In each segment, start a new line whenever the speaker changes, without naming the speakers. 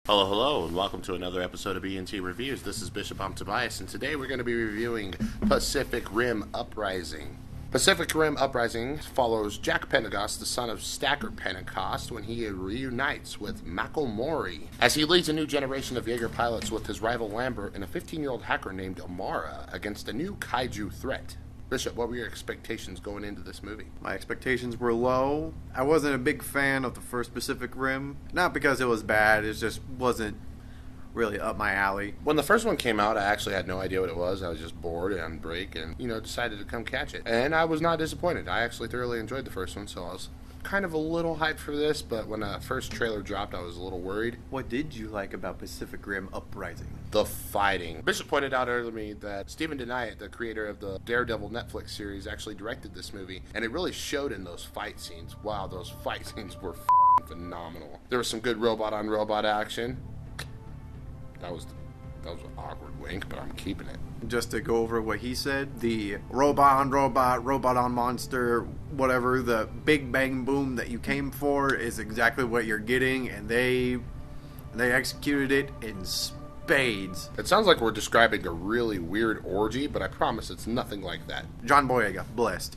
Hello, and welcome to another episode of B&T Reviews. This is Bishop, I'm Tobias, and today we're going to be reviewing Pacific Rim Uprising. Pacific Rim Uprising follows Jack Pentecost, the son of Stacker Pentecost, when he reunites with Mori as he leads a new generation of Jaeger pilots with his rival Lambert and a 15-year-old hacker named Amara against a new kaiju threat. Bishop, what were your expectations going into this movie?
My expectations were low. I wasn't a big fan of the first Pacific Rim. Not because it was bad, it just wasn't really up my alley.
When the first one came out, I actually had no idea what it was. I was just bored on break and, decided to come catch it. And I was not disappointed. I actually thoroughly enjoyed the first one, so I was kind of a little hyped for this, but when the first trailer dropped, I was a little worried.
What did you like about Pacific Rim Uprising?
The fighting. Bishop pointed out earlier to me that DeKnight, the creator of the Daredevil Netflix series, actually directed this movie, and it really showed in those fight scenes. Wow, those fight scenes were phenomenal. There was some good robot-on-robot action. That was an awkward wink, but I'm keeping it.
Just to go over what he said, the robot on monster, whatever, the big bang boom that you came for is exactly what you're getting, and they executed it in spades.
It sounds like we're describing a really weird orgy, but I promise it's nothing like that.
John Boyega, blessed.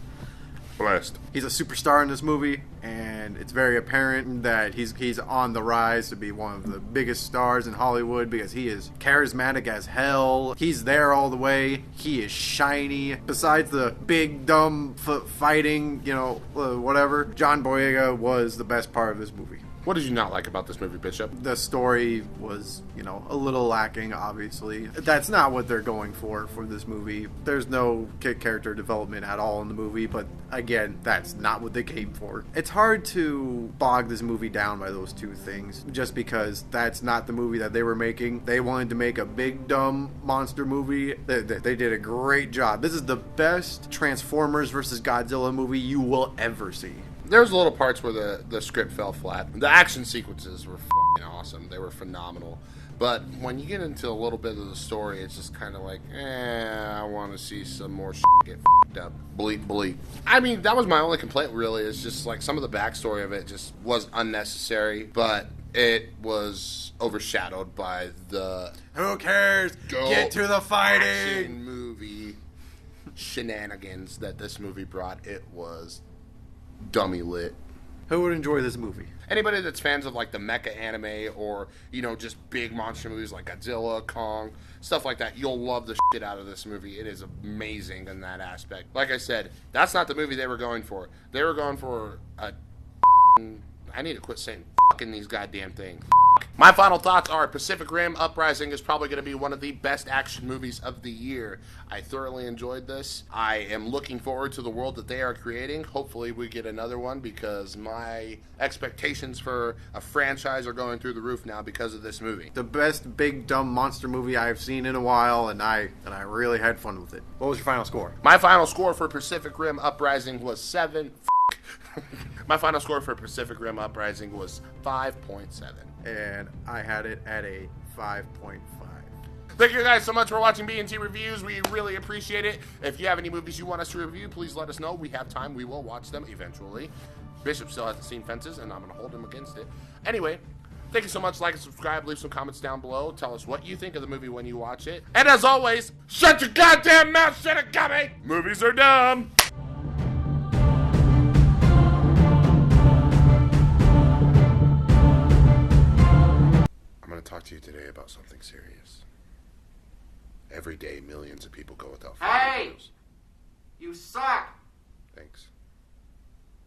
He's a superstar in this movie, and it's very apparent that he's on the rise to be one of the biggest stars in Hollywood because he is charismatic as hell. He's there all the way. He is shiny. Besides the big, dumb fighting, whatever, John Boyega was the best part of this movie.
What did you not like about this movie, Bishop?
The story was, a little lacking, obviously. That's not what they're going for this movie. There's no character development at all in the movie, but again, that's not what they came for. It's hard to bog this movie down by those two things, just because that's not the movie that they were making. They wanted to make a big, dumb monster movie. They did a great job. This is the best Transformers vs. Godzilla movie you will ever see.
There was little parts where the script fell flat. The action sequences were fucking awesome. They were phenomenal. But when you get into a little bit of the story, it's just kind of like, I want to see some more shit get fucked up. Bleep. I mean, that was my only complaint, really. It's just like some of the backstory of it just was unnecessary. But it was overshadowed by the...
Who cares? Get to the fighting!
Action movie shenanigans that this movie brought. It was... dummy lit.
Who would enjoy this movie?
Anybody that's fans of like the mecha anime or, just big monster movies like Godzilla, Kong, stuff like that, you'll love the shit out of this movie. It is amazing in that aspect. Like I said, that's not the movie they were going for. They were going for a... I need to quit saying fucking these goddamn things. My final thoughts are Pacific Rim Uprising is probably going to be one of the best action movies of the year. I thoroughly enjoyed this. I am looking forward to the world that they are creating. Hopefully we get another one because my expectations for a franchise are going through the roof now because of this movie.
The best big dumb monster movie I've seen in a while, and I really had fun with it. What was your final score?
My final score for Pacific Rim Uprising was 7. My final score for Pacific Rim Uprising was 5.7.
And I had it at a 5.5.
Thank you guys so much for watching B&T Reviews. We really appreciate it. If you have any movies you want us to review, please let us know. We have time. We will watch them eventually. Bishop still hasn't seen Fences, and I'm going to hold him against it. Anyway, thank you so much. Like and subscribe. Leave some comments down below. Tell us what you think of the movie when you watch it. And as always, shut your goddamn mouth, Shinigami! Movies are dumb! Talk to you today about something serious. Every day, millions of people go without food.
Hey! You suck!